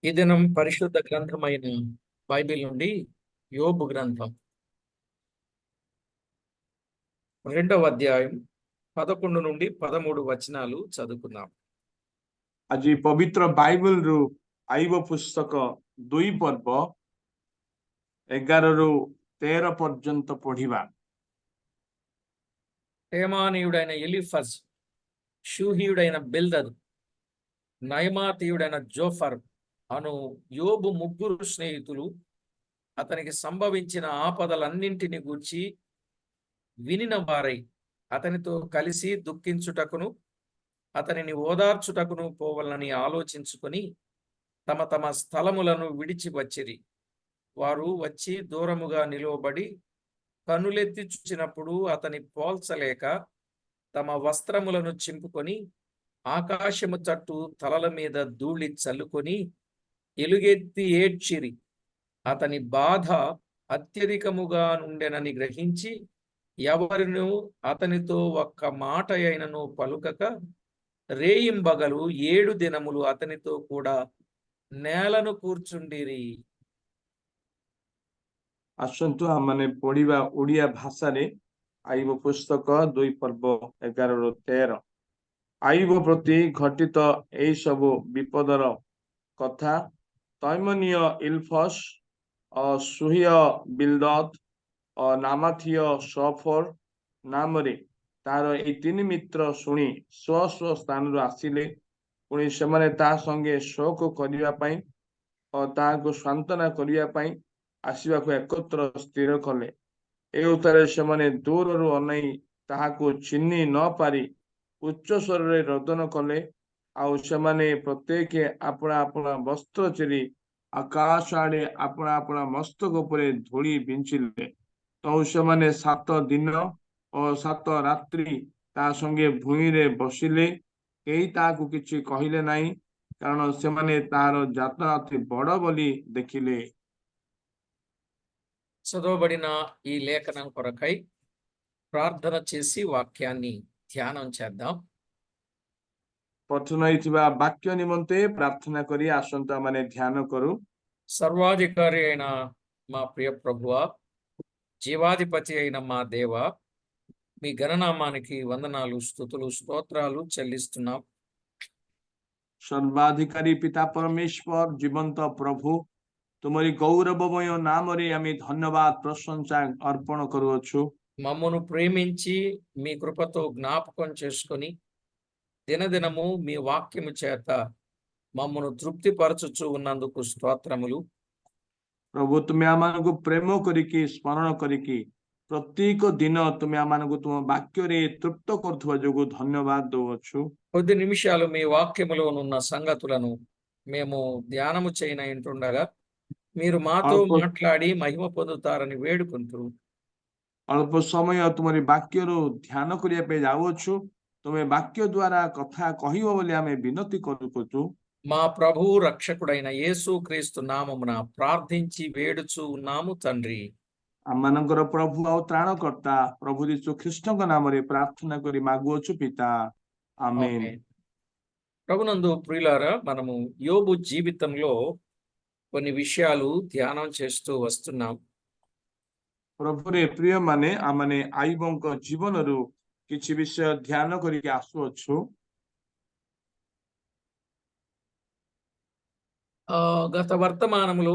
ఈ దినం పరిశుద్ధ గ్రంథమైన బైబిల్ నుండి యోబు గ్రంథం 2వ అధ్యాయం 11 నుండి 13 వచనాలు చదువుకుందాం. আজি पवित्र बाइबल रु आइब पुस्तक 2 पर्व 11 रु 13 पर्यंत पढ़िबा. తేమానీయుడైన ఎలీఫజ్, షూహీయుడైన బిల్దదు, నయమాతీయుడైన జోఫర్ అను యోబు ముగ్గురు స్నేహితులు అతనికి సంభవించిన ఆపదలన్నింటిని గూర్చి వినిన వారై అతనితో కలిసి దుఃఖించుటకును అతనిని ఓదార్చుటకును పోవాలని ఆలోచించుకొని తమ తమ స్థలములను విడిచి వచ్చిరి. వారు వచ్చి దూరముగా నిలువబడి కనులెత్తి చూచినప్పుడు అతని పోల్చలేక తమ వస్త్రములను చింపుకొని ఆకాశము తట్టు తలల మీద ధూళి చల్లుకొని ఎలుగెత్తి ఏడ్చిరి. అతని బాధ అత్యధికముగా నుండెనని గ్రహించి ఎవరినూ అతనితో ఒక్క మాట అయినను పలుకక రేయింబగలు 7 దినములు అతనితో కూడా నేలను కూర్చుండిరి. आसंतु हमने पढ़िबा ओडिया भाषा रे आइब पुस्तक 2 पर्व 11 रु 13. आइब प्रति घटित एई सब विपदर कथा तैमनीय इल्फस सुहिय बिल्दद नामाथिय सफर नामरे तार ए 3 मित्र सुनी स्व स्व स्थान रु आसिले. पुणी सेमाने ता संगे शोक करिया पई और ताको सांत्वना करिया पई आसिबाकु एकत्र स्थिर कले. ए उतारे सेमाने दूररु अनै ताहाकु चिन्हि न पारी उच्च स्वरे रोदन कले. आउ सेमाने प्रत्येक अपना अपना वस्त्र चिरी आकाश आड़े अपना अपना मस्तक उपरे धूली बिंचिले. तो सेमाने 7 दिन और 7 रात्रि ता संगे भूमि रे बसिले. केही ताहाकु किछि कहिले नाही, कारण सेमाने तार यात्रा अति बड़ बोली देखिले. చదవబడిన ఈ లేఖనం కొరకై ప్రార్థన చేసి వాక్యాన్ని ధ్యానం చేద్దాం. पठन होइथिबा वाक्य निमंते प्रार्थना करी आसंता माने ध्यान करू. సర్వాధికారి అయిన మా ప్రియ ప్రభువా, జీవాధిపతి అయిన మా దేవ, మీ గణనామానికి వందనాలు, స్తుతులు, స్తోత్రాలు చెల్లిస్తున్నాం. सर्वाधिकारी पिता परमेश्वर जीवंत प्रभु तुमरी गौरवमय नाम रे आमी धन्यवाद प्रशंसा अर्पण करूछु. మమ్మను ప్రేమించి మీ కృపతో జ్ఞాపకం చేసుకొని దినదినము మీ వాక్యము చేత మమ్మను తృప్తిపరచుచు ఉన్నందుకు స్తోత్రములు. प्रभु तुम्हें आमानकु प्रेम करिकी स्मरण करिकी प्रत्येक दिन तुम्हें आमानकु तुम वाक्य रे तृप्त करथुवा जोगु धन्यवाद दउछु. కొద్ది నిమిషాలు మీ వాక్యములోనున్న సంగతులను మేము ధ్యానము చేయనట్టుండగా మీరు మాతో మాట్లాడి మహిమ పొందుతారని వేడుకుంటూ अल्प समय तुम्हारी वाक्य रो ध्यान करिया पे जाउछु. तुम्हें वाक्य द्वारा कथा कहिबो बोली आमे विनती करूछु. మా ప్రభువు రక్షకుడైన యేసు క్రీస్తు నామమున ప్రార్థించి వేడుచు ఉన్నాము తండ్రి. आमनकर प्रभु और त्राणकर्ता प्रभु यीशु ख्रीष्ट नाम रे प्रार्थना करी मागुछु पिता. आमेन. ప్రభునందు ప్రియులారా, మనము యోబు జీవితంలో కొన్ని విషయాలు ధ్యానం చేస్తూ వస్తున్నాం. प्रभु रे प्रिय माने आमने आइबंक जीवन रु किछि विषय ध्यान करी आसुछु. గత వర్తమానములో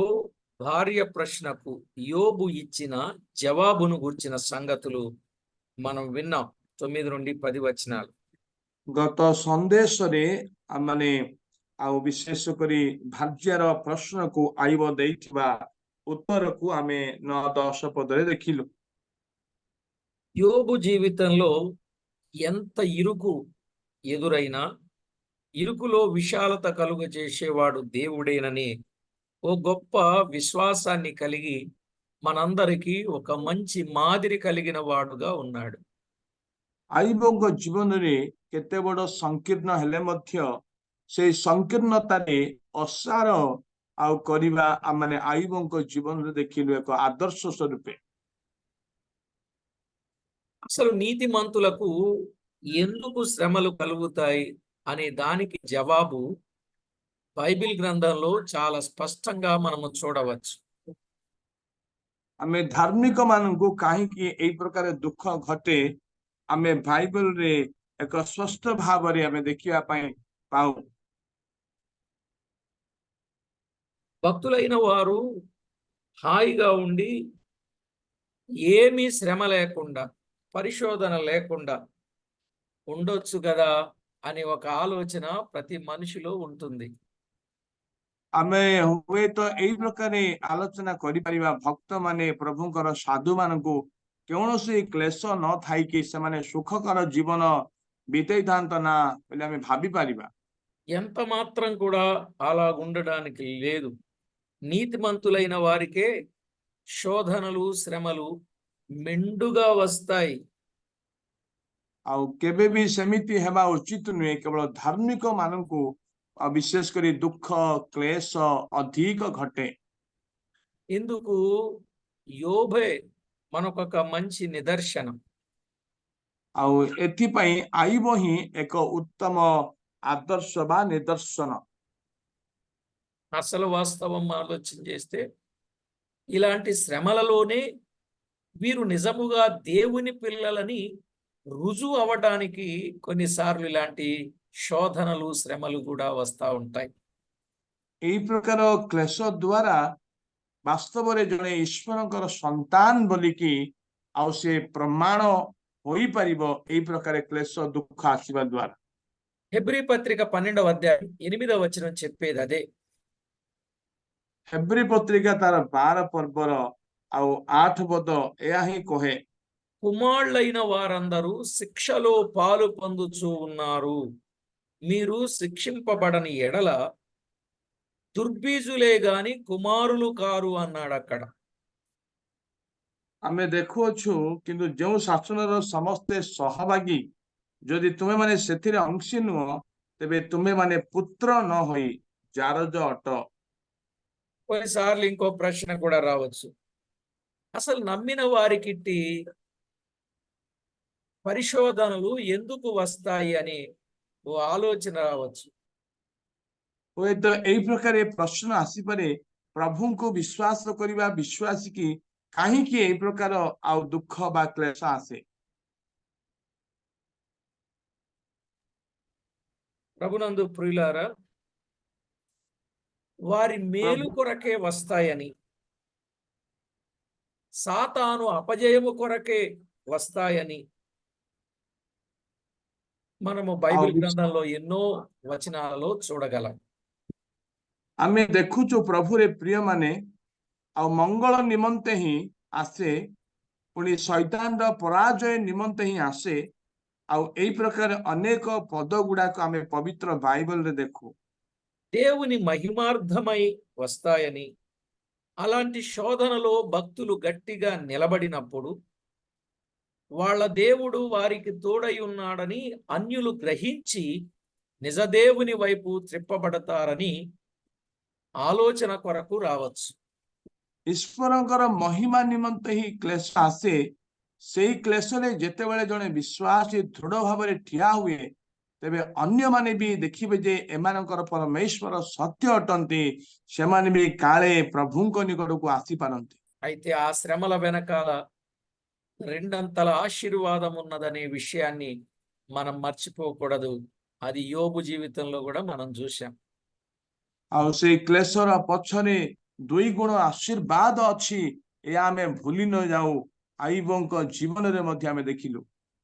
భార్య ప్రశ్నకు యోబు ఇచ్చిన జవాబును గూర్చిన సంగతులు మనం విన్నాం. 9 నుండి 10 వచనాలు. गत संदेश रे आमने आउ विशेष करी भार्यर प्रश्न को आइब देइथिबा उत्तर को आमे 9-10 पद रे देखिलु. యోబు జీవితంలో ఎంత ఇరుకు ఎదురైనా ఇరుకులో విశాలత కలుగజేసేవాడు దేవుడేనని ఓ గొప్ప విశ్వాసాన్ని కలిగి మనందరికీ ఒక మంచి మాదిరి కలిగిన వాడుగా ఉన్నాడు. आइबंक जीवन रे केते बड़ संकीर्ण हेले मध्य से संकीर्णता रे असार आउ करिबा आमने आइबंक जीवन रे देखिलु एक आदर्श स्वरूपे. అసలు నీతిమంతులకు ఎందుకు శ్రమలు కలుగుతాయి అనే దానికి జవాబు బైబిల్ గ్రంథంలో చాలా స్పష్టంగా మనము చూడవచ్చు. ଆମେ ଧାର୍ମିକ ମାନଙ୍କୁ କାହିଁକି ଏଇ ପ୍ରକାର ଦୁଃଖ ଘଟେ ଆମେ ବାଇବଲରେ ଏକ ସ୍ପଷ୍ଟ ଭାବରେ ଆମେ ଦେଖିବା ପାଇଁ ପାଉ। భక్తులైన వారు హాయిగా ఉండి ఏమీ శ్రమ లేకుండా, పరిశోధన లేకుండా ఉండొచ్చు కదా అని ఒక ఆలోచన ప్రతి మనిషిలో ఉంటుంది. ଆମେ ହୁଏତ ଏଇ ପ୍ରକାର ଆଲୋଚନା କରିପାରିବା ଭକ୍ତ ମାନେ ପ୍ରଭୁଙ୍କର ସାଧୁ ମାନଙ୍କୁ କୌଣସି କ୍ଲେଶ ନ ଥାଇକି ସେମାନେ ସୁଖକର ଜୀବନ ବିତେଇଥାନ୍ତ ନା ବୋଲି ଆମେ ଭାବିପାରିବା। ఎంత మాత్రం కూడా అలా ఉండడానికి లేదు. నీతిమంతులైన వారికే శోధనలు, శ్రమలు మెండుగా వస్తాయి. ଆଉ କେବେ ବି ସେମିତି ହେବା ଉଚିତ ନୁହେଁ। କେବଳ ଧାର୍ମିକ ମାନଙ୍କୁ ବିଶେଷ କରି ଦୁଃଖ କ୍ଲେଶ ଅଧିକ ଘଟେ। ఇందుకు యోబే మనకొక మంచి నిదర్శనం. ଆଉ ଏଥିପାଇଁ ଆଇବ ହିଁ ଏକ ଉତ୍ତମ ఆదర్శ ବା నిదర్శన। అసలు వాస్తవం ఆలోచన చేస్తే ఇలాంటి శ్రమలలోనే వీరు నిజముగా దేవుని పిల్లలని రుజువు అవ్వడానికి కొన్నిసార్లు ఇలాంటి శోధనలు, శ్రమలు కూడా వస్తూ ఉంటాయి. ଏଇ ପ୍ରକାର କ୍ଲେଶ ଦ୍ୱାରା ବାସ୍ତବରେ ଜଣେ ଈଶ୍ୱରଙ୍କର ସନ୍ତାନ ବୋଲିକି ଆଉ ସେ ପ୍ରମାଣ ହୋଇପାରିବ ଏଇ ପ୍ରକାର କ୍ଲେଶ ଦୁଃଖ ଆସିବା ଦ୍ୱାରା। హెబ్రీ పత్రిక 12వ అధ్యాయం 8వ వచనం చెప్పేది అదే. ହେବ୍ରୀ ପତ୍ରିକା ତାର 12 ପର୍ବର ଆଉ 8 ପଦ ଏହା ହିଁ କହେ, కుమారులైన వారందరూ శిక్షలో పాలు పొందుచూ ఉన్నారు. మీరు శిక్షింపబడని ఎడల దుర్బీజులే గాని కుమారులు కారు అన్నాడు అక్కడ. ଆମେ ଦେଖୁଅଛୁ କିନ୍ତୁ ଯେଉଁ ଶାସନର ସମସ୍ତେ ସହଭାଗୀ ଯଦି ତୁମେ ମାନେ ସେଥିରେ ଅଂଶୀ ନୁହଁ ତେବେ ତୁମେ ମାନେ పుత్ర ନ ହୋଇ ଜାରଜ ଅଟ। కొన్నిసార్లు ఇంకో ప్రశ్న కూడా రావచ్చు. అసలు నమ్మిన వారికి పరిశోధనలు ఎందుకు వస్తాయి అని ఓ ఆలోచన రావచ్చు. ହୁଏତ ଏଇ ପ୍ରକାର ପ୍ରଶ୍ନ ଆସିପାରେ, ପ୍ରଭୁଙ୍କୁ ବିଶ୍ୱାସ କରିବା ବିଶ୍ୱାସୀ କି କାହିଁକି ଏଇ ପ୍ରକାର ଆଉ ଦୁଃଖ ବା କ୍ଲେଶ ଆସେ। ప్రభునందు ప్రియులారా, వారి మేలు ప్రభు కొరకే వస్తాయని, సాతాను అపజయము కొరకే వస్తాయని మనము ଆଉ బైబిల్ గ్రంథంలో ఎన్నో వచనాలలో చూడగలం. ଆମେ ଦେଖୁଛୁ ପ୍ରଭୁରେ ପ୍ରିୟ ମାନେ ଆଉ ମଙ୍ଗଳ ନିମନ୍ତେ ହିଁ ଆସେ, ପୁଣି ଶୈତାନର ପରାଜୟ ନିମନ୍ତେ ହିଁ ଆସେ। ଆଉ ଏଇ ପ୍ରକାର ଅନେକ ପଦ ଗୁଡାକ ଆମେ ପବିତ୍ର ବାଇବଲରେ ଦେଖୁ। దేవుని మహిమార్థమై వస్తాయని, అలాంటి శోధనలో భక్తులు గట్టిగా నిలబడినప్పుడు వాళ్ళ దేవుడు వారికి తోడై ఉన్నాడని అన్యులు గ్రహించి నిజదేవుని వైపు త్రిప్పబడతారని ఆలోచన కొరకు రావచ్చు. ଈଶ୍ୱରଙ୍କର ମହିମା ନିମନ୍ତେ ହିଁ କ୍ଲେଶ ଆସେ। ସେଇ କ୍ଲେଶରେ ଯେତେବେଳେ ଜଣେ ବିଶ୍ୱାସୀ ଦୃଢ ଭାବରେ ଠିଆ ହୁଏ ତେବେ ଅନ୍ୟମାନେ ବି ଦେଖିବେ ଯେ ଏମାନଙ୍କର ପରମେଶ୍ୱର ସତ୍ୟ ଅଟନ୍ତି, ସେମାନେ ବି କାଳେ ପ୍ରଭୁଙ୍କ ନିକଟକୁ ଆସିପାରନ୍ତି। అయితే ఆ శ్రమల వెనకాల రెండంతల ఆశీర్వాదం ఉన్నదనే విషయాన్ని మనం మర్చిపోకూడదు. అది యోబు జీవితంలో కూడా మనం చూసాం. ଆଉ ସେଇ କ୍ଲେଶର ପଛରେ 2 ଗୁଣ ଆଶୀର୍ବାଦ ଅଛି, ଏହା ଆମେ ଭୁଲି ନ ଯାଉ। ଆଇବଙ୍କ ଜୀବନରେ ମଧ୍ୟ ଆମେ ଦେଖିଲୁ।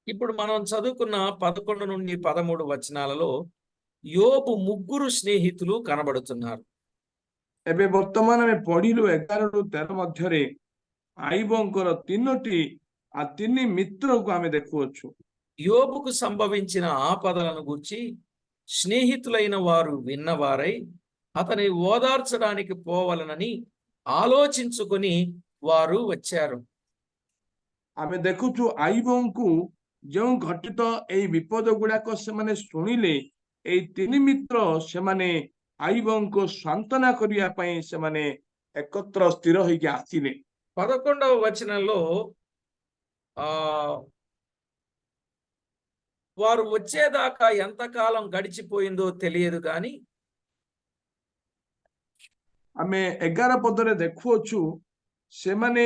ఇప్పుడు మనం చదువుకున్న 11 నుండి 13 వచనాలలో యోబు ముగ్గురు స్నేహితులు కనబడుతున్నారు. ଏବେ ବର୍ତ୍ତମାନ ଆମେ ପଢିଲୁ 11 ରୁ 13 ମଧ୍ୟରେ ଆଇବଙ୍କର 3 ମିତ୍ରକୁ ଆମେ ଦେଖୁଅଛୁ। యోబుకు సంభవించిన ఆపదలను గూర్చి స్నేహితులైన వారు విన్నవారై అతని ఓదార్చడానికి పోవలనని ఆలోచించుకొని వారు వచ్చారు. ଆମେ ଦେଖୁଛୁ ଆଇବଙ୍କୁ ଯେଉଁ ଘଟିତ ଏଇ ବିପଦ ଗୁଡାକ ସେମାନେ ଶୁଣିଲେ, ଏଇ 3 ମିତ୍ର ସେମାନେ ଆଇବଙ୍କୁ ସାନ୍ତ୍ୱନା କରିବା ପାଇଁ ସେମାନେ ଏକତ୍ର ସ୍ଥିର ହୋଇକି ଆସିଲେ। 11వ వచనంలో ఆ వారు వచ్చేదాకా ఎంతకాలం గడిచిపోయిందో తెలియదు కానీ ଆମେ 11 ପଦରେ ଦେଖୁଅଛୁ ସେମାନେ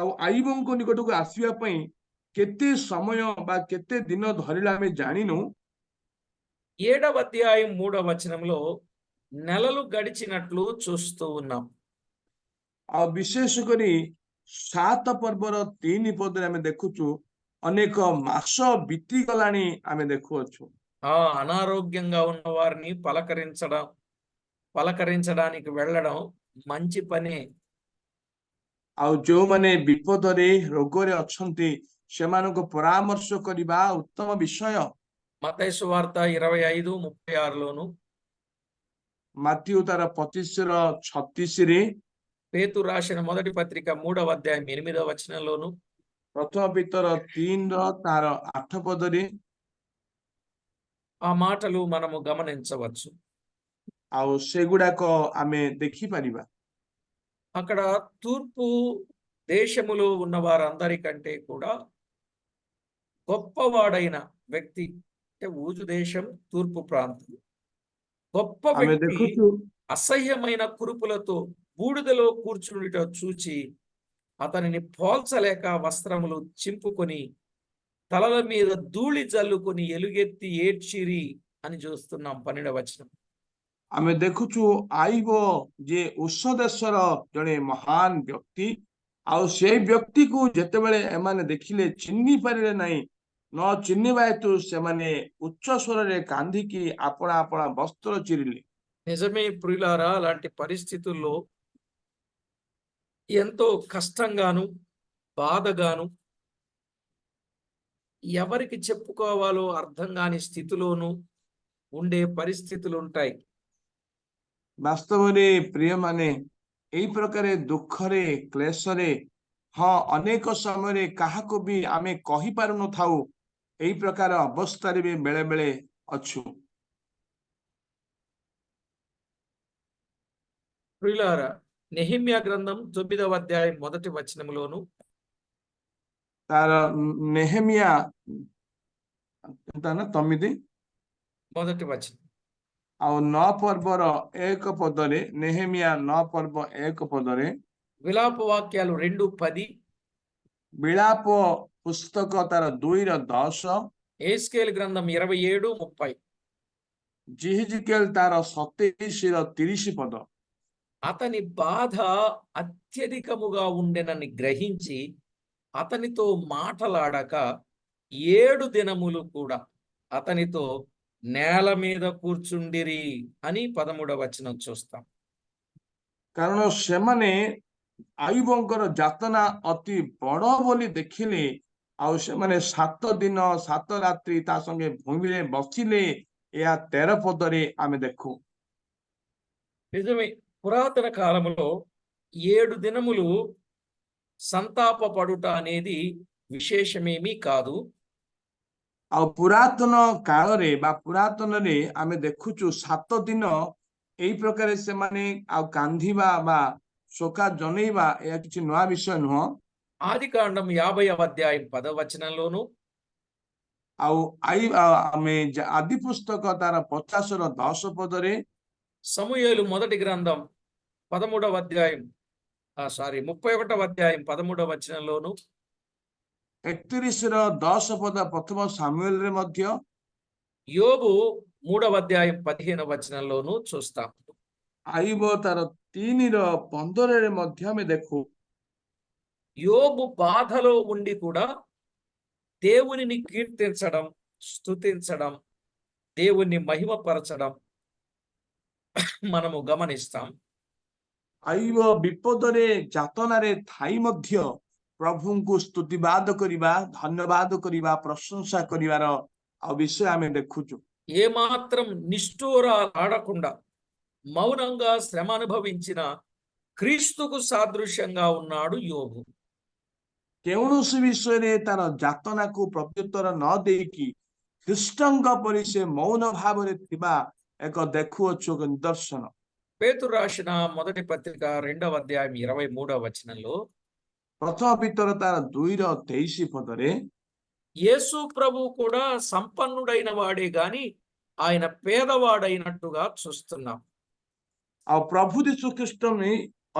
ଆଉ ଆଇବଙ୍କ ନିକଟକୁ ଆସିବା ପାଇଁ କେତେ ସମୟ ବା କେତେ ଦିନ ଧରିଲା ଆମେ ଜାଣିନୁ। 7వ అధ్యాయం 3వ వచనంలో నెలలు గడిచినట్లు చూస్తూ ఉన్నాం. ଆଉ ବିଶେଷ କରି 7 ପର୍ବର 3 ପଦରେ ଆମେ ଦେଖୁଛୁ ଅନେକ ମାସ ବିତିଗଲାଣି ଆମେ ଦେଖୁଅଛୁ। అనారోగ్యంగా ఉన్న వారిని పలకరించడానికి వెళ్ళడం మంచి పనే. ଆଉ ଯୋଉମାନେ ବିପଦରେ ରୋଗରେ ଅଛନ୍ତି ସେମାନଙ୍କୁ ପରାମର୍ଶ କରିବା ଉତ୍ତମ ବିଷୟ। మత్తయి సువార్త 25:36లోను, ମାଥିଉ ତାର 25:36ରେ, పేతురు రాసిన మొదటి పత్రిక 3వ అధ్యాయం 8వ వచనంలోను, ପ୍ରଥମ ପିତର 3ର ତାର 8 ପଦରେ ఆ మాటలు మనము గమనించవచ్చు. ଆଉ ସେଗୁଡାକ ଆମେ ଦେଖିପାରିବା। అక్కడ తూర్పు దేశములో ఉన్న వారందరికంటే కూడా గొప్పవాడైన వ్యక్తి, అంటే ఊజు దేశం తూర్పు ప్రాంతం, గొప్ప ଆମେ వ్యక్తి ଦେଖୁଛୁ అసహ్యమైన కురుపులతో బూడిదలో కూర్చుండుట చూచి అతనిని పోల్చలేక వస్త్రములు చింపుకొని తలల మీద ధూళి జల్లుకొని ఎలుగెత్తి ఏడ్చిరి అని చూస్తున్నాం 12వ వచనం. ଆମେ ଦେଖୁଛୁ ଆଇବ ଯେ ଉଷ ଦେଶର ଜଣେ ମହାନ ବ୍ୟକ୍ତି, ଆଉ ସେଇ ବ୍ୟକ୍ତିକୁ ଯେତେବେଳେ ଏମାନେ ଦେଖିଲେ ଚିହ୍ନି ପାରିଲେ ନାହିଁ, ନ ଚିହ୍ନିବା ହେତୁ ସେମାନେ ଉଚ୍ଚ ସ୍ୱରରେ କାନ୍ଦିକି ଆପଣା ଆପଣା ବସ୍ତ୍ର ଚିରିଲେ। నిజమే ప్రియులారా, అలాంటి పరిస్థితుల్లో ఎంతో కష్టంగాను బాధగాను ఎవరికి చెప్పుకోవాలో అర్థం కాని స్థితిలోనూ ఉండే పరిస్థితులు ఉంటాయి. ବାସ୍ତବରେ ପ୍ରିୟମାନେ, ଏଇ ପ୍ରକାର ଦୁଃଖରେ କ୍ଲେଶରେ ଅନେକ ସମୟରେ କାହାକୁ ବି ଆମେ କହିପାରୁନଥାଉ, ଏଇ ପ୍ରକାର ଅବସ୍ଥାରେ ବି ବେଳେ ବେଳେ ଅଛୁ। ప్రియులారా, నెహెమ్యా గ్రంథం 9వ అధ్యాయం 1వ వచనములోను, ତାର ନେହେମିଆ ନା 9 మొదటి వచనం, ଆଉ 9 ପର୍ବର 1 ପଦରେ, ନେହେମିଆ 9 ପର୍ବ 1 ପଦରେ, విలాప వాక్యాలు 2:10, ବିଳାପ ପୁସ୍ତକ ତାର 2:10, ఏస్కేల్ గ్రంథం 27:30. ଜିହିଜିକେଲ ତାର 27:30 ପଦ। అతని బాధ అత్యధికముగా ఉండెనని గ్రహించి అతనితో మాటలాడక 7 దినములు కూడా అతనితో నేల మీద కూర్చుండిరి అని 13వ వచనం చూస్తాం. କାରଣ ସେମାନେ ଆୟୁବଙ୍କର ଯାତନା ଅତି ବଡ ବୋଲି ଦେଖିଲେ, ଆଉ ସେମାନେ 7 ଦିନ 7 ରାତ୍ରି ତା ସଙ୍ଗେ ଭୂମିରେ ବସିଲେ। ଏହା 13 ପଦରେ ଆମେ ଦେଖୁ। నిజమే, పురాతన కాలంలో 7 దినములు సంతాప పడుట అనేది విశేషమేమీ కాదు. ଆଉ ପୁରାତନ କାଳରେ ବା ପୁରାତନରେ ଆମେ ଦେଖୁଛୁ 7 ଦିନ ଏଇ ପ୍ରକାର ସେମାନେ ଆଉ କାନ୍ଦିବା ବା ଶୋକା ଜଣେଇବା ଏହା କିଛି ନୂଆ ବିଷୟ ନୁହଁ। ఆదికాండం 50వ అధ్యాయం 10వ వచనంలోను, ଆଉ ଆମେ ଆଦି ପୁସ୍ତକ ତାର 50ର 10 ପଦରେ, సమూయేలు మొదటి గ్రంథం 31వ అధ్యాయం 13వ వచనంలోను, 31ର 10 ପଦ ପ୍ରଥମ ସାମୁଏଲରେ ମଧ୍ୟ, యోబు 3వ అధ్యాయం 15వ వచనంలోను చూస్తాం. ଆଇବ ତାର 3:15ରେ ମଧ୍ୟ ଆମେ ଦେଖୁ। యోబు బాధలో ఉండి కూడా దేవునిని కీర్తించడం, స్తుతించడం, దేవుణ్ణి మహిమపరచడం మనము గమనిస్తాం. ଆଇବ ବିପଦରେ ଯାତନାରେ ଥାଇ ମଧ୍ୟ ପ୍ରଭୁଙ୍କୁ ସ୍ତୁତିବାଦ କରିବା, ଧନ୍ୟବାଦ କରିବା, ପ୍ରଶଂସା କରିବାର ଆଉ ବିଷୟ ଆମେ ଦେଖୁଛୁ। ఏమాత్రం నిష్ఠూరాడకుండా మౌనంగా శ్రమ అనుభవించిన క్రీస్తుకు సాదృశ్యంగా ఉన్నాడు యోబు. କୌଣସି ବିଷୟରେ ତାର ଯାତନାକୁ ପ୍ରତ୍ୟୁତ୍ତର ନ ଦେଇକି ଖ୍ରୀଷ୍ଟଙ୍କ ପରି ସେ ମୌନ ଭାବରେ ଥିବା ଏକ ଦେଖୁଅଛୁ ନିଦର୍ଶନ। పేతురు రాసిన మొదటి పత్రిక 2వ అధ్యాయం 23వ వచనంలో, ପ୍ରଥମ ପିତର ତାର 2:23 ପଦରେ, యేసు ప్రభు కూడా సంపన్నుడైన వాడే గాని ఆయన పేదవాడైనట్టుగా చూస్తున్నాం. ଆଉ ପ୍ରଭୁ ଯୀଶୁ ଖ୍ରୀଷ୍ଟ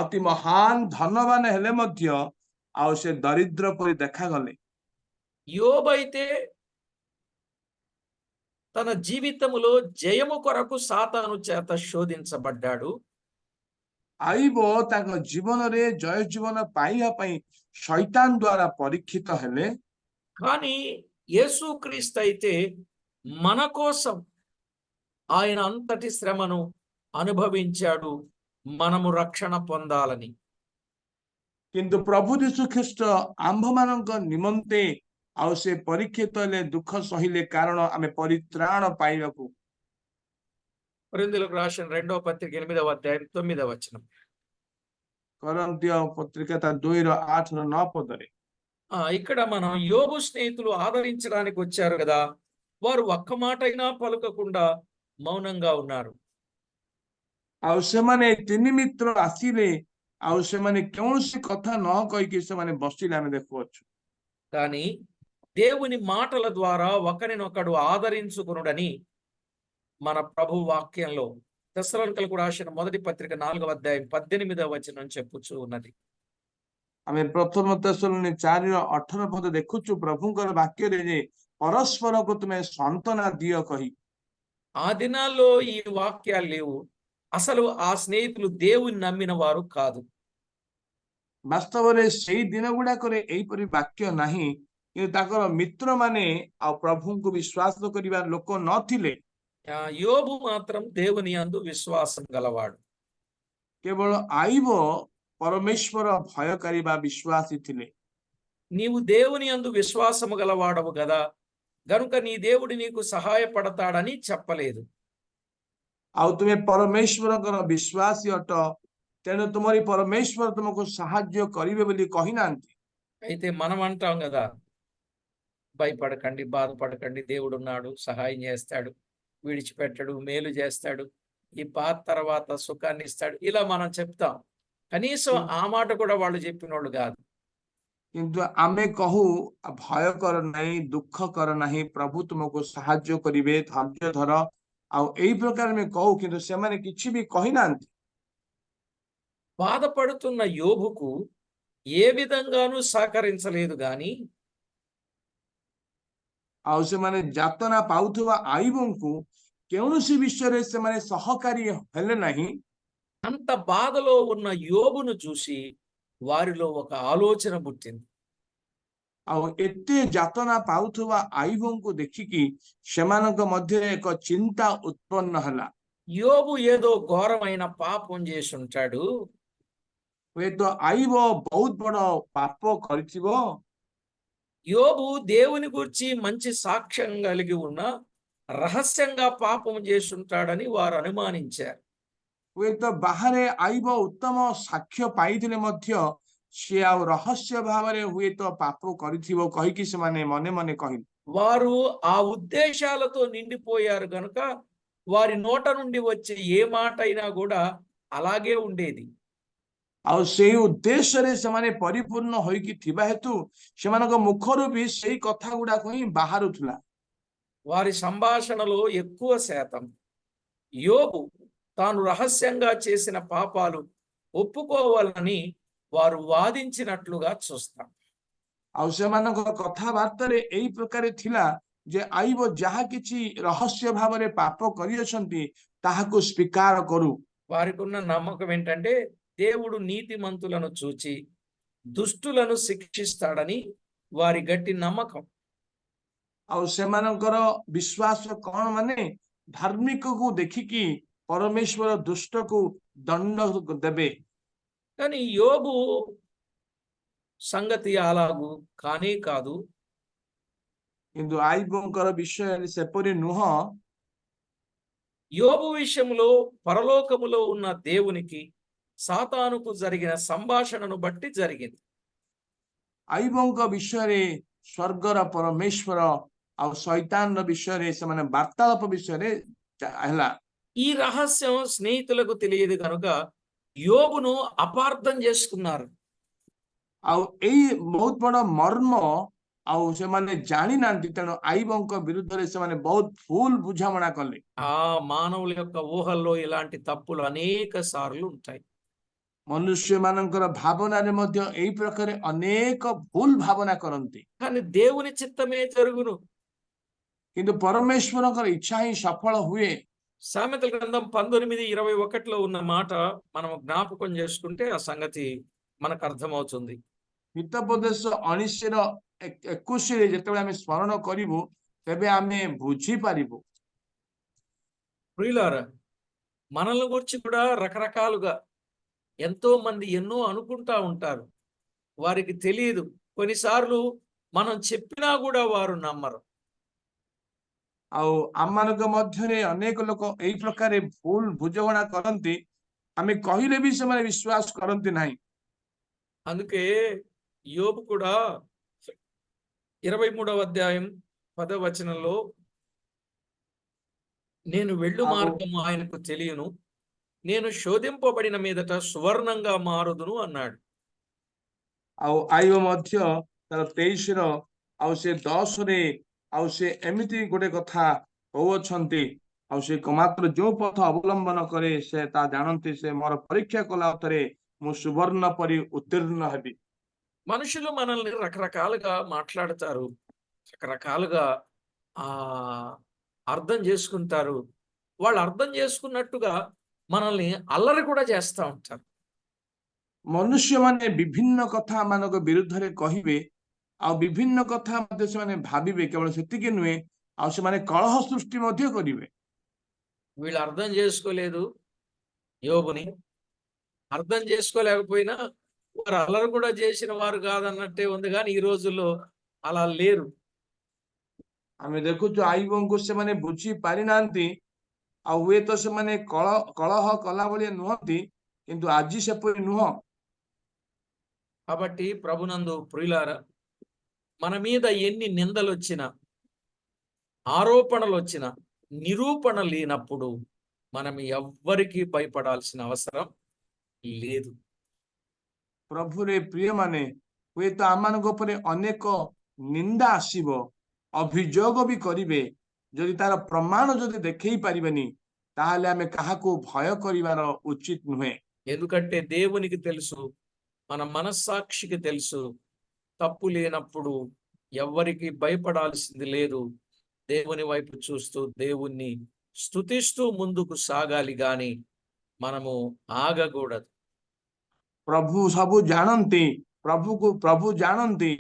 ଅତି ମହାନ ଧନବାନ ହେଲେ ମଧ୍ୟ ଆଉ ସେ ଦରିଦ୍ର ପରି ଦେଖାଗଲେ। యోబు అయితే తన జీవితములో జయము కొరకు సాతాను చేత శోధించబడ్డాడు. ଆଇବ ତାଙ୍କ ଜୀବନରେ ଜୟ ଜୀବନ ପାଇବା ପାଇଁ ଶୈତାନ ଦ୍ୱାରା ପରୀକ୍ଷିତ ହେଲେ। కానీ యేసుక్రీస్తు అయితే మన కోసం ఆయన అంతటి శ్రమను అనుభవించాడు మనము రక్షణ పొందాలని. କିନ୍ତୁ ପ୍ରଭୁ ଯୀଶୁ ଖ୍ରୀଷ୍ଟ ଆମ୍ଭମାନଙ୍କ ନିମନ୍ତେ ଆଉ ସେ ପରୀକ୍ଷିତ ହେଲେ, ଦୁଃଖ ସହିଲେ, କାରଣ ଆମେ ପରିତ୍ରାଣ ପାଇବାକୁ। కొరింథీయులకు రాసిన 2వ పత్రిక 8వ అధ్యాయం 9వ వచనం. କରନ୍ତୀୟ ପତ୍ରିକା ତା 2:8-9 ପଦରେ ఇక్కడ మనం యోబు స్నేహితులు ఆదరించడానికి వచ్చారు కదా, వారు ఒక్క మాట అయినా పలుకకుండా మౌనంగా ఉన్నారు. ଆଉ ସେମାନେ ତିନି ମିତ୍ର ଆସିଲେ, ଆଉ ସେମାନେ କୌଣସି କଥା ନ କହିକି ସେମାନେ ବସିଲେ ଆମେ ଦେଖୁଅଛୁ। కానీ దేవుని మాటల ద్వారా ఒకరినొకడు ఆదరించుకొనుడని మన ప్రభు వాక్యంలో తెస్సలోనికలకు రాసిన మొదటి పత్రిక 4వ అధ్యాయం 18వ వచనం చెప్పుచూ ఉన్నది. ଆମେ ପ୍ରଥମ ତେସଲୋନି 4:18 ପଦ ଦେଖୁଛୁ ପ୍ରଭୁଙ୍କର ବାକ୍ୟରେ ଯେ ପରସ୍ପରକୁ ତୁମେ ସାନ୍ତ୍ୱନା ଦିଅ କହି। ఆ దినాల్లో ఈ వాక్యాలు లేవు. అసలు ఆ స్నేహితులు దేవుని నమ్మిన వారు కాదు. ବାସ୍ତବରେ ସେଇ ଦିନ ଗୁଡାକରେ ଏଇପରି ବାକ୍ୟ ନାହିଁ, କିନ୍ତୁ ତାଙ୍କର ମିତ୍ରମାନେ ଆଉ ପ୍ରଭୁଙ୍କୁ ବିଶ୍ୱାସ କରିବା ଲୋକ ନଥିଲେ। యోబు మాత్రం దేవుని యందు విశ్వాసం గలవాడు. କେବଳ ଆଇବ ପରମେଶ୍ୱର ଭୟକାରୀ ବା ବିଶ୍ୱାସୀ ଥିଲେ। నీవు దేవుని యందు విశ్వాసము గలవాడవు కదా, గనుక నీ దేవుడు నీకు సహాయపడతాడని చెప్పలేదు. ଆଉ ତୁମେ ପରମେଶ୍ୱରଙ୍କର ବିଶ୍ୱାସୀ ଅଟ, ତେଣୁ ତୁମରି ପରମେଶ୍ୱର ତୁମକୁ ସାହାଯ୍ୟ କରିବେ ବୋଲି କହିନାହାନ୍ତି। అయితే మనం అంటాం కదా, భయపడకండి, బాధపడకండి, దేవుడు ఉన్నాడు, సహాయం చేస్తాడు, విడిచిపెట్టడు, మేలు చేస్తాడు, ఈ బాధ తర్వాత సుఖాన్ని ఇస్తాడు, ఇలా మనం చెప్తాం. కనీసం ఆ మాట కూడా వాళ్ళు చెప్పినోళ్ళు కాదు. କିନ୍ତୁ ଆମେ କହୁ ଭୟ କର ନାହିଁ, ଦୁଃଖ କର ନାହିଁ, ପ୍ରଭୁ ତୁମକୁ ସାହାଯ୍ୟ କରିବେ, ଧୈର୍ଯ୍ୟ ଧର, ଆଉ ଏଇ ପ୍ରକାର ଆମେ କହୁ, କିନ୍ତୁ ସେମାନେ କିଛି ବି କହିନାହାନ୍ତି। బాధపడుతున్న యోబుకు ఏ విధంగానూ సహకరించలేదు గాని ଆଉ ସେମାନେ ଯାତନା ପାଉଥିବା ଆଇବଙ୍କୁ କୌଣସି ବିଷୟରେ ସେମାନେ ସହକାରୀ ହେଲେ ନାହିଁ। అంత బాధలో ఉన్న యోబును చూసి వారిలో ఒక ఆలోచన పుట్టింది. ଆଉ ଏତେ ଯାତନା ପାଉଥିବା ଆଇବଙ୍କୁ ଦେଖିକି ସେମାନଙ୍କ ମଧ୍ୟରେ ଏକ ଚିନ୍ତା ଉତ୍ପନ୍ନ ହେଲା। యోబు ఏదో ఘోరమైన పాపం చేసి ఉంటాడు, ହୁଏତ ଆଇବ ବହୁତ ବଡ ପାପ କରିଥିବ। యోబు దేవుని గురించి మంచి సాక్ష్యం కలిగి ఉన్న రహస్యంగా పాపం చేసి ఉంటాడని వారు అనుమానించారు. ହୁଏତ ବାହାରେ ଆଇବ ଉତ୍ତମ ସାକ୍ଷ୍ୟ ପାଇଥିଲେ ମଧ୍ୟ ସେ ଆଉ ରହସ୍ୟ ଭାବରେ ହୁଏତ ପାପ କରିଥିବ କହିକି ସେମାନେ ମନେ ମନେ କହିଲେ। వారు ఆ ఉద్దేశాలతో నిండిపోయారు గనుక వారి నోట నుండి వచ్చే ఏ మాట అయినా కూడా అలాగే ఉండేది. ଆଉ ସେଇ ଉଦ୍ଦେଶ୍ୟରେ ସେମାନେ ପରିପୂର୍ଣ୍ଣ ହୋଇକି ଥିବା ହେତୁ ସେମାନଙ୍କ ମୁଖରୁ ବି ସେଇ କଥା ଗୁଡାକ ହିଁ ବାହାରୁଥିଲା। వారి సంభాషణలో ఎక్కువ శాతం యోబు తాను రహస్యంగా చేసిన పాపాలు ఒప్పుకోవాలని వారు వాదించినట్లుగా చూస్తాం. ଆଉ ସେମାନଙ୍କ କଥାବାର୍ତ୍ତାରେ ଏଇ ପ୍ରକାର ଥିଲା ଯେ ଆଇବ ଯାହା କିଛି ରହସ୍ୟ ଭାବରେ ପାପ କରିଅଛନ୍ତି ତାହାକୁ ସ୍ୱୀକାର କରୁ। వారికి ఉన్న నమ్మకం ఏంటంటే దేవుడు నీతిమంతులను చూచి దుష్టులను శిక్షిస్తాడని వారి గట్టి నమ్మకం. ଆଉ ସେମାନଙ୍କର ବିଶ୍ୱାସ କଣ, ମାନେ ଧାର୍ମିକକୁ ଦେଖିକି ପରମେଶ୍ୱର ଦୁଷ୍ଟକୁ ଦଣ୍ଡ ଦେବେ। కానీ యోబు సంగతి అలాగూ కానే కాదు. କିନ୍ତୁ ଆଇବଙ୍କର ବିଷୟରେ ସେପରି ନୁହଁ। యోబు విషయంలో పరలోకములో ఉన్న దేవునికి సాతానుకు జరిగిన సంభాషణను బట్టి జరిగింది. ଆଇବଙ୍କ ବିଷୟରେ ସ୍ୱର୍ଗର ପରମେଶ୍ୱର ଆଉ ଶୈତାନର ବିଷୟରେ ସେମାନେ ବାର୍ତ୍ତାଳାପ ବିଷୟରେ ହେଲା। ఈ రహస్యం స్నేహితులకు తెలియదు కనుక యోబును అపార్థం చేసుకున్నారు. ଆଉ ଏଇ ବହୁତ ବଡ ମର୍ମ ଆଉ ସେମାନେ ଜାଣି ନାହାନ୍ତି, ତେଣୁ ଆଇବଙ୍କ ବିରୁଦ୍ଧରେ ସେମାନେ ବହୁତ ଭୁଲ ବୁଝାମଣା କଲେ। ఆ మానవుల యొక్క ఊహల్లో ఇలాంటి తప్పులు అనేక సార్లు ఉంటాయి. ମନୁଷ୍ୟ ମାନଙ୍କର ଭାବନାରେ ମଧ୍ୟ ଏଇ ପ୍ରକାର ଅନେକ ଭୁଲ ଭାବନା କରନ୍ତି, కానీ దేవుని చిత్తమే జరుగును. କିନ୍ତୁ ପରମେଶ୍ୱରଙ୍କର ଇଚ୍ଛା ହିଁ ସଫଳ ହୁଏ। సామెతల గ్రంథం 19:21లో ఉన్న మాట మనం జ్ఞాపకం చేసుకుంటే ఆ సంగతి మనకు అర్థమవుతుంది. ହିତୋପଦେଶ 19:21ରେ ଯେତେବେଳେ ଆମେ ସ୍ମରଣ କରିବୁ, ତେବେ ଆମେ ବୁଝିପାରିବୁ। ప్రియులారా, మనల్ని గురించి కూడా రకరకాలుగా ఎంతో మంది ఎన్నో అనుకుంటా ఉంటారు. వారికి తెలియదు. కొన్నిసార్లు మనం చెప్పినా కూడా వారు నమ్మరు. ଆଉ ଆମମାନଙ୍କ ମଧ୍ୟରେ ଅନେକ ଲୋକ ଏଇ ପ୍ରକାର ଭୁଲ ବୁଝାମଣା କରନ୍ତି, ଆମେ କହିଲେ ବି ସେମାନେ ବିଶ୍ୱାସ କରନ୍ତି ନାହିଁ। అందుకే యోబు కూడా 23వ అధ్యాయం 10వ వచనంలో నేను వెళ్ళు ଆଉ మార్గము ఆయనకు తెలియను, నేను శోధింపబడిన మీదట సువర్ణంగా మారుదును అన్నాడు. ଆଉ ଆଇବ ମଧ୍ୟ ତାର 23ର ଆଉ ସେ 10ରେ ଆଉ ସେ ଏମିତି ଗୋଟେ କଥା କହୁଅଛନ୍ତି, ଆଉ ସେ ମାତ୍ର ଯୋଉ ପଥ ଅବଲମ୍ବନ କରେ ସେ ତା ଜାଣନ୍ତି, ସେ ମୋର ପରୀକ୍ଷା କଲା ଅଥରେ ମୁଁ ସୁବର୍ଣ୍ଣ ପରି ଉତ୍ତୀର୍ଣ୍ଣ ହେବି। మనుషులు మనల్ని రకరకాలుగా మాట్లాడతారు. రకరకాలుగా ఆ అర్థం చేసుకుంటారు. వాళ్ళు అర్థం చేసుకున్నట్టుగా మనల్ని అల్లరి కూడా చేస్తా ఉంటారు. ମନୁଷ୍ୟମାନେ ବିଭିନ୍ନ କଥା ମାନଙ୍କ ବିରୁଦ୍ଧରେ କହିବେ, ଆଉ ବିଭିନ୍ନ କଥା ମଧ୍ୟ ସେମାନେ ଭାବିବେ। କେବଳ ସେତିକି ନୁହେଁ, ଆଉ ସେମାନେ କଳହ ସୃଷ୍ଟି ମଧ୍ୟ କରିବେ। వీళ్ళు అర్థం చేసుకోలేదు యోబుని. అర్థం చేసుకోలేకపోయినా వారు అల్లరి కూడా చేసిన వారు కాదన్నట్టే ఉంది గానీ ఈ రోజుల్లో అలా లేరు. ଆମେ ଦେଖୁଛୁ ଆଇବଙ୍କୁ ସେମାନେ ବୁଝି ପାରିନାହାନ୍ତି, ଆଉ ହୁଏତ ସେମାନେ କଳହ କଲା ଭଳିଆ ନୁହନ୍ତି, କିନ୍ତୁ ଆଜି ସେପରି ନୁହଁ। కాబట్టి ప్రభునందు ప్రియులారా, మన మీద ఎన్ని నిందలొచ్చినా, ఆరోపణలొచ్చినా, నిరూపణ లేనప్పుడు మనం ఎవ్వరికీ భయపడాల్సిన అవసరం లేదు. ପ୍ରଭୁରେ ପ୍ରିୟମାନେ, ହୁଏତ ଆମମାନଙ୍କ ଉପରେ ଅନେକ ନିନ୍ଦା ଆସିବ, ଅଭିଯୋଗ ବି କରିବେ। ଯଦି ତାର ପ୍ରମାଣ ଯଦି ଦେଖେଇ ପାରିବେନି, ତାହେଲେ ଆମେ କାହାକୁ ଭୟ କରିବାର ଉଚିତ ନୁହେଁ। ఎందుకంటే దేవునికి తెలుసు, మన మనస్సాక్షికి తెలుసు, తప్పు లేనప్పుడు ఎవ్వరికి భయపడాల్సింది లేదు. దేవుని వైపు చూస్తూ దేవుణ్ణి స్తుతిస్తూ ముందుకు సాగాలి గాని మనము ఆగకూడదు. ପ୍ରଭୁ ସବୁ ଜାଣନ୍ତି, ପ୍ରଭୁ ଜାଣନ୍ତି,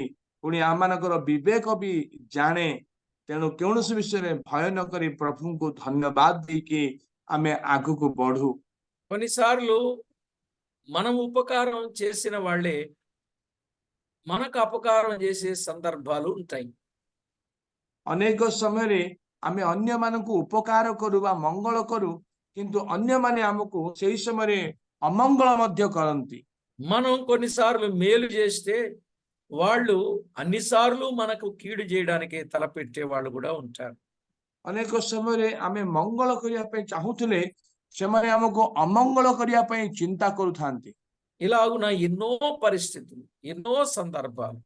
ପୁଣି ଆମମାନଙ୍କର ବିବେକ ବି ଜାଣେ। ତେଣୁ କୌଣସି ବିଷୟରେ ଭୟ ନ କରି ପ୍ରଭୁଙ୍କୁ ଧନ୍ୟବାଦ ଦେଇକି ଆମେ ଆଗକୁ ବଢୁ। కొన్నిసార్లు మనం ఉపకారం చేసిన వాళ్ళే మనకు అపకారం చేసే సందర్భాలు ఉంటాయి. ଅନେକ ସମୟରେ ଆମେ ଅନ୍ୟମାନଙ୍କୁ ଉପକାର କରୁ ବା ମଙ୍ଗଳ କରୁ, କିନ୍ତୁ ଅନ୍ୟମାନେ ଆମକୁ ସେହି ସମୟରେ ଅମଙ୍ଗଳ ମଧ୍ୟ କରନ୍ତି। మనం కొన్నిసార్లు మేలు చేస్తే వాళ్ళు అన్నిసార్లు మనకు కీడు చేయడానికే తలపెట్టే వాళ్ళు కూడా ఉంటారు. ଅନେକ ସମୟରେ ଆମେ ମଙ୍ଗଳ କରିବା ପାଇଁ ଚାହୁଁଥିଲେ, ସେମାନେ ଆମକୁ ଅମଙ୍ଗଳ କରିବା ପାଇଁ ଚିନ୍ତା କରୁଥାନ୍ତି। ఇలాగున ఎన్నో పరిస్థితులు, ఎన్నో సందర్భాలు,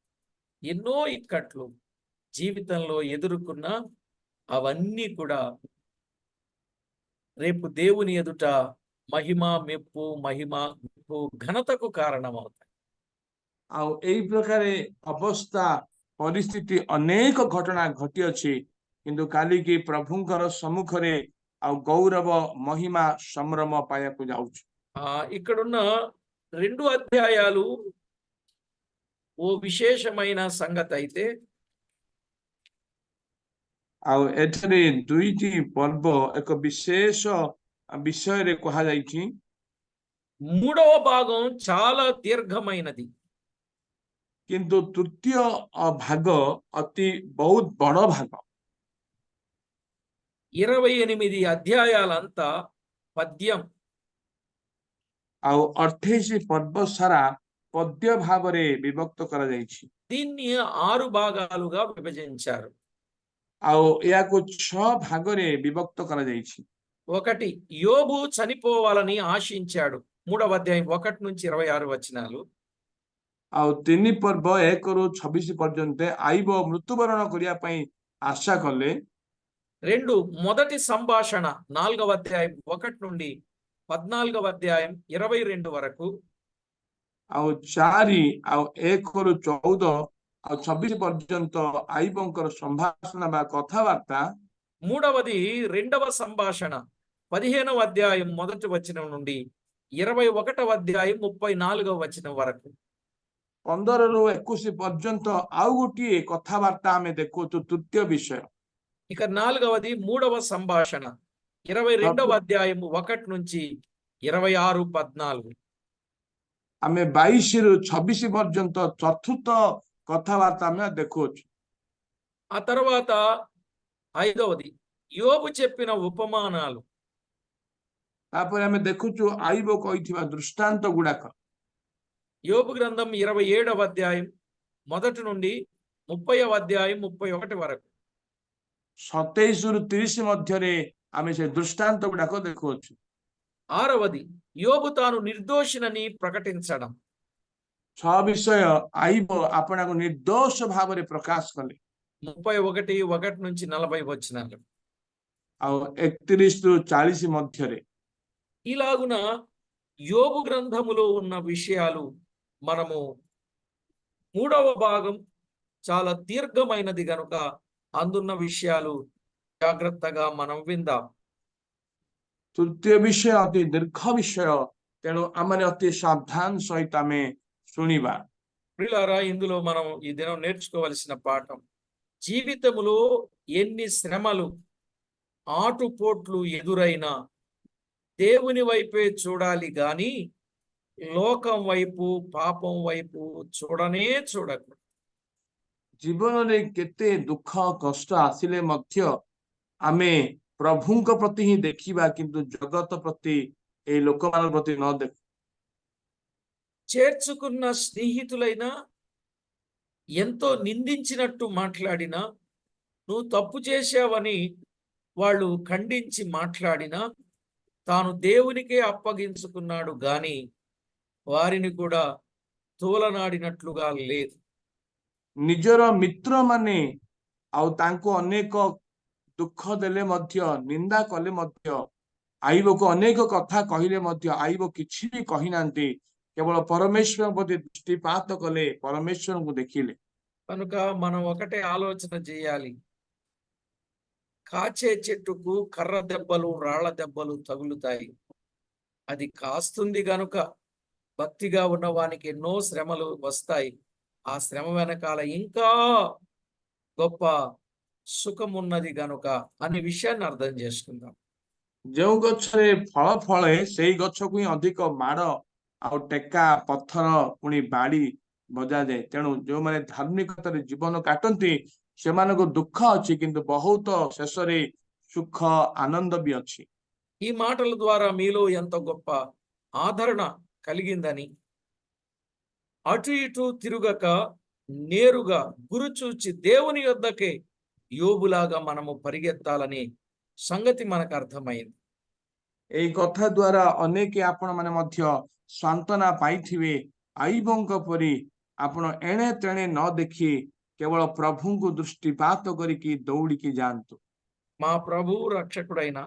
ఎన్నో ఇక్కట్లు జీవితంలో ఎదుర్కొన్న అవన్నీ కూడా రేపు దేవుని ఎదుట మహిమ మెప్పు ఘనతకు కారణమవుతాయి. ଆଉ ଏଇ ପ୍ରକାର ଅବସ୍ଥା ପରିସ୍ଥିତି ଅନେକ ଘଟଣା ଘଟିଅଛି, କିନ୍ତୁ କାଲିକି ପ୍ରଭୁଙ୍କର ସମ୍ମୁଖରେ ଆଉ ଗୌରବ ମହିମା ସମ୍ଭ୍ରମ ପାଇବାକୁ ଯାଉଛୁ। ఇక్కడున్న 2 అధ్యాయాలు ఓ విశేషమైన సంగతి అయితే ଆଉ ଏଠାରେ ଦୁଇଟି ପର୍ବ ଏକ ବିଶେଷ ବିଷୟରେ କୁହାଯାଇଛି। మూడవ భాగం చాలా దీర్ఘమైనది. କିନ୍ତୁ ତୃତୀୟ ଭାଗ ଅତି ବହୁତ ବଡ ଭାଗ। 28 అధ్యాయాలంతా పద్యం. ଆଉ 28 ପର୍ବ ସାରା ପଦ୍ୟ ଭାବରେ ବିଭକ୍ତ କରାଯାଇଛି। దీన్ని 6 భాగాలుగా విభజించారు. ଆଉ ଏହାକୁ 6 ଭାଗରେ ବିଭକ୍ତ କରାଯାଇଛି। ఒకటి, యోబు చనిపోవాలని ఆశించాడు. 3వ అధ్యాయం 1 నుంచి 26 వచనాలు. ଆଉ 3 ପର୍ବ 1 ରୁ 26 ପର୍ଯ୍ୟନ୍ତ ଆଇବ ମୃତ୍ୟୁବରଣ କରିବା ପାଇଁ ଆଶା କଲେ। రెండు మొదటి సంభాషణ 4వ అధ్యాయం 1 నుండి 14వ అధ్యాయం 22 వరకు. ଆଉ 4 ଆଉ 1 ରୁ 14 ଆଉ 26 పର୍ଯ୍ୟନ୍ତ ଆଇବଙ୍କର ସମ୍ଭାଷଣ ବା କଥାବାର୍ତ୍ତା। మూడవది రెండవ సంభాషణ 15వ అధ్యాయం మొదటి వచనం నుండి 21వ అధ్యాయం 34వ వచనం వరకు. 15 ରୁ 21 పର୍ଯ୍ୟନ୍ତ ଆଉ ଗୋଟିଏ କଥାବାର୍ତ୍ତା ଆମେ ଦେଖୁଛୁ ତୃତୀୟ ବିଷୟ। ఇక నాలుగవది మూడవ సంభాషణ 22వ అధ్యాయం 1 నుంచి 26-14. ଆମେ 22 ରୁ 26 పର୍ଯ୍ୟନ୍ତ ଚତୁର୍ଥ କଥାବାର୍ତ୍ତା ଆମେ ଦେଖୁଛୁ। ఆ తర్వాత ఐదవది యోబు చెప్పిన ఉపమానాలు. ତାପରେ ଆମେ ଦେଖୁଛୁ ଆଇବ କହିଥିବା ଦୃଷ୍ଟାନ୍ତ ଗୁଡାକ। యోబు గ్రంథం 27వ అధ్యాయం మొదటి నుండి 30వ అధ్యాయం 31 వరకు. 27 ରୁ 30 ମଧ୍ୟରେ ଆମେ ସେ ଦୃଷ୍ଟାନ୍ତ ଗୁଡାକ ଦେଖୁଛୁ। ఆరవది యోబు తాను నిర్దోషినని ప్రకటించడం. 6 ବିଷୟ ଆଇବ ଆପଣଙ୍କୁ ନିର୍ଦୋଷ ଭାବରେ ପ୍ରକାଶ କଲେ। 31 నుంచి 40 వచనాలు. ଆଉ 31 ରୁ 40 ମଧ୍ୟରେ ఇలాగున యోబు గ్రంథములో ఉన్న విషయాలు మనము మూడవ భాగం చాలా దీర్ఘమైనది గనుక అందున్న విషయాలు జాగ్రత్తగా మనం విందాం. ତୃତୀୟ ବିଷୟ ଅତି ଦୀର୍ଘ ବିଷୟ, ତେଣୁ ଆମେ ଅତି ସାବଧାନ ସହିତ ଆମେ ଶୁଣିବା। ప్రియులారా, ఇందులో మనం ఈ దినం నేర్చుకోవలసిన పాఠం, జీవితములో ఎన్ని శ్రమలు ఆటుపోట్లు ఎదురైనా దేవుని వైపే చూడాలి గాని లోకం వైపు పాపం వైపు చూడనే చూడకూడదు. ଜୀବନରେ କେତେ ଦୁଃଖ କଷ୍ଟ ଆସିଲେ ମଧ୍ୟ ଆମେ ପ୍ରଭୁଙ୍କ ପ୍ରତି ହିଁ ଦେଖିବା, କିନ୍ତୁ ଜଗତ ପ୍ରତି ଏଇ ଲୋକମାନଙ୍କ ପ୍ରତି ନ ଦେଖୁ। చేర్చుకున్న స్నేహితులైనా ఎంతో నిందించినట్టు మాట్లాడినా, నువ్వు తప్పు చేశావని వాళ్ళు ఖండించి మాట్లాడినా తాను దేవునికే అప్పగించుకున్నాడు గాని వారిని కూడా తోలనాడినట్లుగా లేదు. ନିଜର ମିତ୍ରମାନେ ଆଉ ତାଙ୍କୁ ଅନେକ ଦୁଃଖ ଦେଲେ ମଧ୍ୟ, ନିନ୍ଦା କଲେ ମଧ୍ୟ, ଆଇବକୁ ଅନେକ କଥା କହିଲେ ମଧ୍ୟ ଆଇବ କିଛି ବି କହିନାହାନ୍ତି, କେବଳ ପରମେଶ୍ୱର ପ୍ରତି ଦୃଷ୍ଟିପାତ କଲେ, ପରମେଶ୍ୱରଙ୍କୁ ଦେଖିଲେ। కనుక మనం ఒకటే ఆలోచన చేయాలి, కాచే చెట్టుకు కర్ర దెబ్బలు రాళ్ల దెబ్బలు తగులుతాయి. అది కాస్తుంది గనుక భక్తిగా ఉన్నవానికి ఎన్నో శ్రమలు వస్తాయి. ఆ శ్రమ వెనకాల ఇంకా గొప్ప సుఖం ఉన్నది గనుక అనే విషయాన్ని అర్థం చేసుకుందాం. ଯେଉଁ ଗଛରେ ଫଳ ଫଳେ ସେଇ ଗଛକୁ ହିଁ ଅଧିକ ମାଡ଼ ଆଉ ଟେକା ପଥର ପୁଣି ବାଡି ବଜାଯାଏ। ତେଣୁ ଯେଉଁମାନେ ଧାର୍ମିକତାରେ ଜୀବନ କାଟନ୍ତି ସେମାନଙ୍କୁ ଦୁଃଖ ଅଛି, କିନ୍ତୁ ବହୁତ ଶେଷରେ ସୁଖ ଆନନ୍ଦ ବି ଅଛି। ఈ మాటల ద్వారా మీలో ఎంత గొప్ప ఆదరణ కలిగిందని, అటు ఇటు తిరుగక నేరుగా గురుచూచి దేవుని యొద్దకే యోబులాగా మనము పరిగెత్తాలని సంగతి మనకు అర్థమైంది. ଏଇ କଥା ଦ୍ୱାରା ଅନେକ ଆପଣ ମାନେ ମଧ୍ୟ ସାନ୍ତ୍ୱନା ପାଇଥିବେ। ଆଇବଙ୍କ ପରି ଆପଣ ଏଣେ ତେଣେ ନ ଦେଖି କେବଳ ପ୍ରଭୁଙ୍କୁ ଦୃଷ୍ଟିପାତ କରିକି ଦୌଡ଼ିକି ଯାଆନ୍ତୁ। మా ప్రభు రక్షకుడైన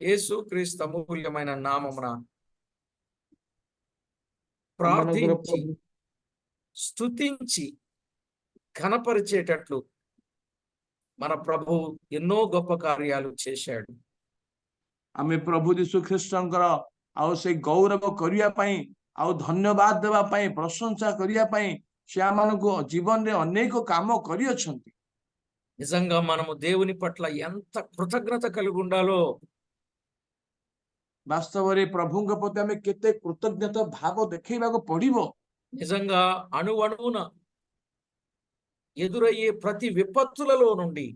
యేసుక్రీస్తు అమూల్యమైన నామమున ଆମମାନଙ୍କର ప్రార్థించి స్తుతించి ఘనపరిచేటట్లు మన ప్రభు ఎన్నో గొప్ప కార్యాలు చేశాడు. ଆମେ ପ୍ରଭୁ ଯୀଶୁ ଖ୍ରୀଷ୍ଟଙ୍କର ଆଉ ସେଇ ଗୌରବ କରିବା ପାଇଁ, ଆଉ ଧନ୍ୟବାଦ ଦେବା ପାଇଁ, ପ୍ରଶଂସା କରିବା ପାଇଁ ସେ ଆମମାନଙ୍କୁ ଜୀବନରେ ଅନେକ କାମ କରିଅଛନ୍ତି। నిజంగా మనము దేవుని పట్ల ఎంత కృతజ్ఞత కలిగి ఉండాలో, ବାସ୍ତବରେ ପ୍ରଭୁଙ୍କ ପ୍ରତି ଆମେ କେତେ କୃତଜ୍ଞତା ଭାବ ଦେଖେଇବାକୁ ପଡିବ। నిజంగా అణువణువున ఎదురయ్యే ప్రతి విపత్తులలో నుండి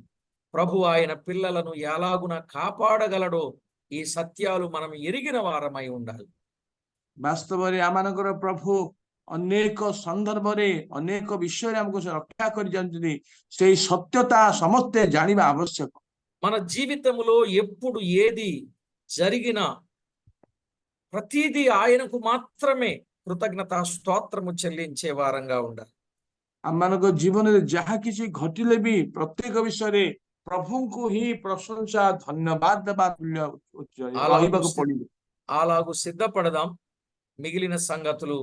ప్రభు ఆయన పిల్లలను ఎలాగున కాపాడగలడో ఈ సత్యాలు మనం ఎరిగిన వారమై ఉండాలి. ବାସ୍ତବରେ ଆମମାନଙ୍କର ପ୍ରଭୁ ଅନେକ ସନ୍ଦର୍ଭରେ ଅନେକ ବିଷୟରେ ଆମକୁ ରକ୍ଷା କରିଯାଉଛନ୍ତି। ସେଇ ସତ୍ୟତା ସମସ୍ତେ ଜାଣିବା ଆବଶ୍ୟକ। మన జీవితంలో ఎప్పుడు ఏది జరిగినా ప్రతిదీ ఆయనకు మాత్రమే కృతజ్ఞత స్తోత్రము చెల్లించే వారంగా ఉండాలి. ଆମମାନଙ୍କ ଜୀବନରେ ଯାହା କିଛି ଘଟିଲେ ବି ପ୍ରତ୍ୟେକ ବିଷୟରେ ପ୍ରଭୁଙ୍କୁ ହିଁ ପ୍ରଶଂସା ଧନ୍ୟବାଦ ଦେବା ତୁଲ୍ୟ ରହିବାକୁ ପଡିବ। అలాగు సిద్ధపడదాం. మిగిలిన సంగతులు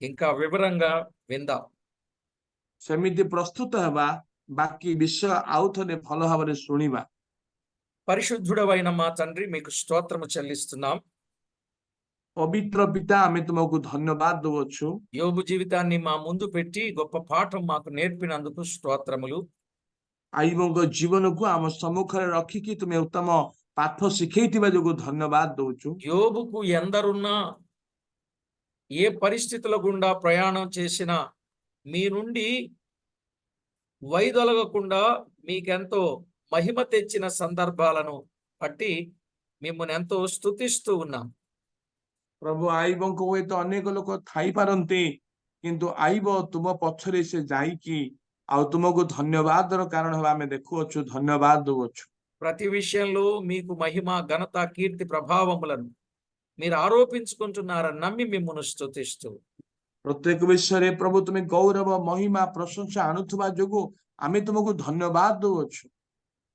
ఇంకా వివరంగా విందాం. ସେମିତି ପ୍ରସ୍ତୁତ ହେବା, ବାକି ବିଷୟ ଆଉ ଥରେ ଭଲ ଭାବରେ ଶୁଣିବା। పరిశుద్ధుడవైన మా తండ్రి, మీకు స్తోత్రము చెల్లిస్తున్నాం. ପବିତ୍ର ପିତା, ଆମେ ତୁମକୁ ଧନ୍ୟବାଦ ଦଉଛୁ। యోబు జీవితాన్ని మా ముందు పెట్టి గొప్ప పాఠం మాకు నేర్పినందుకు స్తోత్రములు. ଆଇବଙ୍କ ଜୀବନକୁ ଆମ ସମ୍ମୁଖରେ ରଖିକି ତୁମେ ଉତ୍ତମ ପାଠ ଶିଖେଇଥିବା ଯୋଗୁଁ ଧନ୍ୟବାଦ ଦଉଛୁ। యోబుకు ఎందరున్నా, ఏ పరిస్థితుల గుండా ప్రయాణం చేసినా మీ నుండి వైదొలగకుండా మీకెంతో మహిమ తెచ్చిన సందర్భాలను బట్టి మిమ్మల్ని ఎంతో స్తుతిస్తూ ఉన్నాం. ପ୍ରଭୁ, ଆଇବଙ୍କ ହୁଏତ ଅନେକ ଲୋକ ଥାଇପାରନ୍ତି, କିନ୍ତୁ ଆଇବ ତୁମ ପଛରେ ସେ ଯାଇକି ଆଉ ତୁମକୁ ଧନ୍ୟବାଦର କାରଣ ହେବା ଆମେ ଦେଖୁଅଛୁ, ଧନ୍ୟବାଦ ଦଉଛୁ। ప్రతి విషయంలో మీకు మహిమ, ఘనత, కీర్తి, ప్రభావములను మీరు ఆరోపించుకుంటున్నారని నమ్మి మిమ్మల్ని స్తుతిస్తూ, ପ୍ରତ୍ୟେକ ବିଷୟରେ ପ୍ରଭୁ ତୁମେ ଗୌରବ, ମହିମା, ପ୍ରଶଂସା ଆଣୁଥିବା ଯୋଗୁଁ ଆମେ ତୁମକୁ ଧନ୍ୟବାଦ ଦଉଛୁ।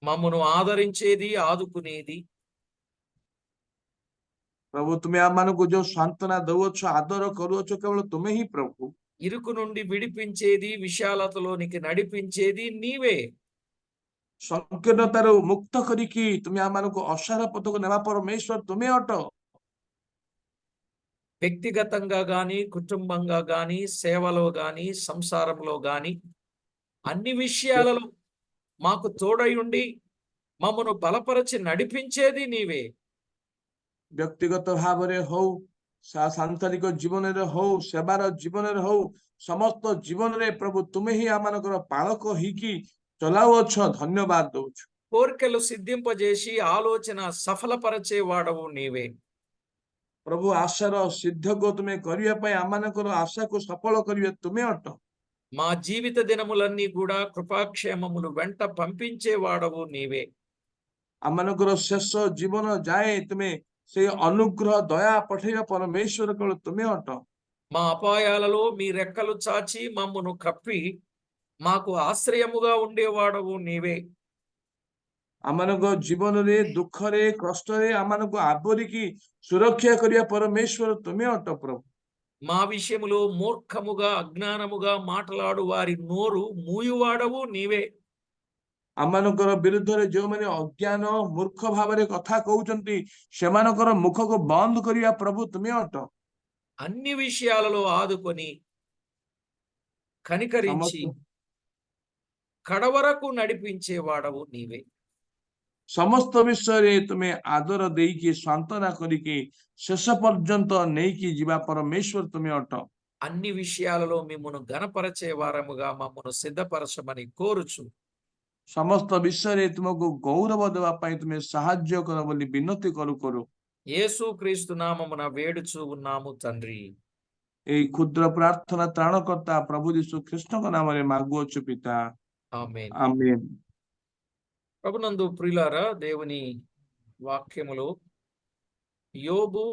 మమ్మను ఆదరించేది, ఆదుకునేది, ପ୍ରଭୁ ତୁମେ ଆମମାନଙ୍କୁ ଯୋଉ ସାନ୍ତ୍ୱନା ଦଉଅଛ, ଆଦର କରୁଅଛ, କେବଳ ତୁମେ ହିଁ ପ୍ରଭୁ। ఇరుకు నుండి విడిపించేది, విశాలతలోనికి నడిపించేది నీవే. ସଂକୀର୍ଣ୍ଣତାରୁ ମୁକ୍ତ କରିକି ତୁମେ ଆମମାନଙ୍କୁ ଅସାର ପଥକୁ ନେବା ପରମେଶ୍ୱର ତୁମେ ଅଟ। వ్యక్తిగతంగా గాని, కుటుంబంగా గాని, సేవలో గాని, సంసారంలో గాని, అన్ని విషయాలలో మాకు తోడై ఉండి మమ్మను బలపరచి నడిపించేది నీవే. ବ୍ୟକ୍ତିଗତ ଭାବରେ ହଉ, ସାଂସାରିକ ଜୀବନରେ ହଉ, ସେବାର ଜୀବନରେ ହଉ, ସମସ୍ତ ଜୀବନରେ ପ୍ରଭୁ ତୁମେ ହିଁ ଆମମାନଙ୍କର ପାଳକ ହେଇକି ଚଲାଉଅଛ, ଧନ୍ୟବାଦ ଦଉଛୁ। కోరికలు సిద్ధింపజేసి ఆలోచన సఫలపరచే వాడవు నీవే. ପ୍ରଭୁ ଆଶାର ସିଦ୍ଧକୁ ତୁମେ କରିବା ପାଇଁ ଆମମାନଙ୍କର ଆଶାକୁ ସଫଳ କରିବା ତୁମେ ଅଟ। మా జీవిత దినములన్నీ కూడా కృపాక్షేమములు వెంట పంపించే వాడవు నీవే. ଆମମାନଙ୍କର ଶେଷ ଜୀବନ ଯାଏ ତୁମେ ସେଇ ଅନୁଗ୍ରହ ଦୟା ପଠେଇବା ପରମେଶ୍ୱର କେବଳ ତୁମେ ଅଟ। మా అపాయాలలో మీ రెక్కలు చాచి మమ్మను కప్పి మాకు ఆశ్రయముగా ఉండేవాడవు నీవే. ଆମମାନଙ୍କ ଜୀବନରେ, ଦୁଃଖରେ, କଷ୍ଟରେ ଆମମାନଙ୍କୁ ଆବରିକି ସୁରକ୍ଷା କରିବା ପରମେଶ୍ୱର ତୁମେ ଅଟ ପ୍ରଭୁ। మా విషయములో మూర్ఖముగా, అజ్ఞానముగా మాట్లాడు వారి నోరు మూయువాడవు నీవే. ଆମମାନଙ୍କର ବିରୁଦ୍ଧରେ ଯେଉଁମାନେ ଅଜ୍ଞାନ, ମୂର୍ଖ ଭାବରେ କଥା କହୁଛନ୍ତି, ସେମାନଙ୍କର ମୁଖକୁ ବନ୍ଦ କରିବା ପ୍ରଭୁ ତୁମେ ଅଟ। అన్ని విషయాలలో ఆదుకొని కనికరించి కడవరకు నడిపించే వాడవు నీవే. ସମସ୍ତ ବିଷୟରେ ତୁମେ ଆଦର ଦେଇକି, ସାନ୍ତ୍ୱନା କରିକି, ଶେଷ ପର୍ଯ୍ୟନ୍ତ ନେଇକି ଯିବା ପରମେଶ୍ୱର ତୁମେ ଅଟ। అన్ని విషయాలలో మిమ్మను ఘనపరచే వారముగా మమ్మను సిద్ధపరచమని కోరుచు, ସମସ୍ତ ବିଷୟରେ ତୁମକୁ ଗୌରବ ଦେବା ପାଇଁ ତୁମେ ସାହାଯ୍ୟ କର ବୋଲି ବିନତି କରୁ କରୁ యేసుక్రీస్తు నామమున వేడుచు ఉన్నాము తండ్రి. ଏହି କ୍ଷୁଦ୍ର ପ୍ରାର୍ଥନା ତ୍ରାଣକର୍ତ୍ତା ପ୍ରଭୁ ଯୀଶୁ ଖ୍ରୀଷ୍ଟଙ୍କ ନାମରେ ମାଗୁଅଛୁ ପିତା, ఆమేన్. ଆମେନ୍। ప్రభునందు ప్రియులారా, దేవుని వాక్యములో యోబు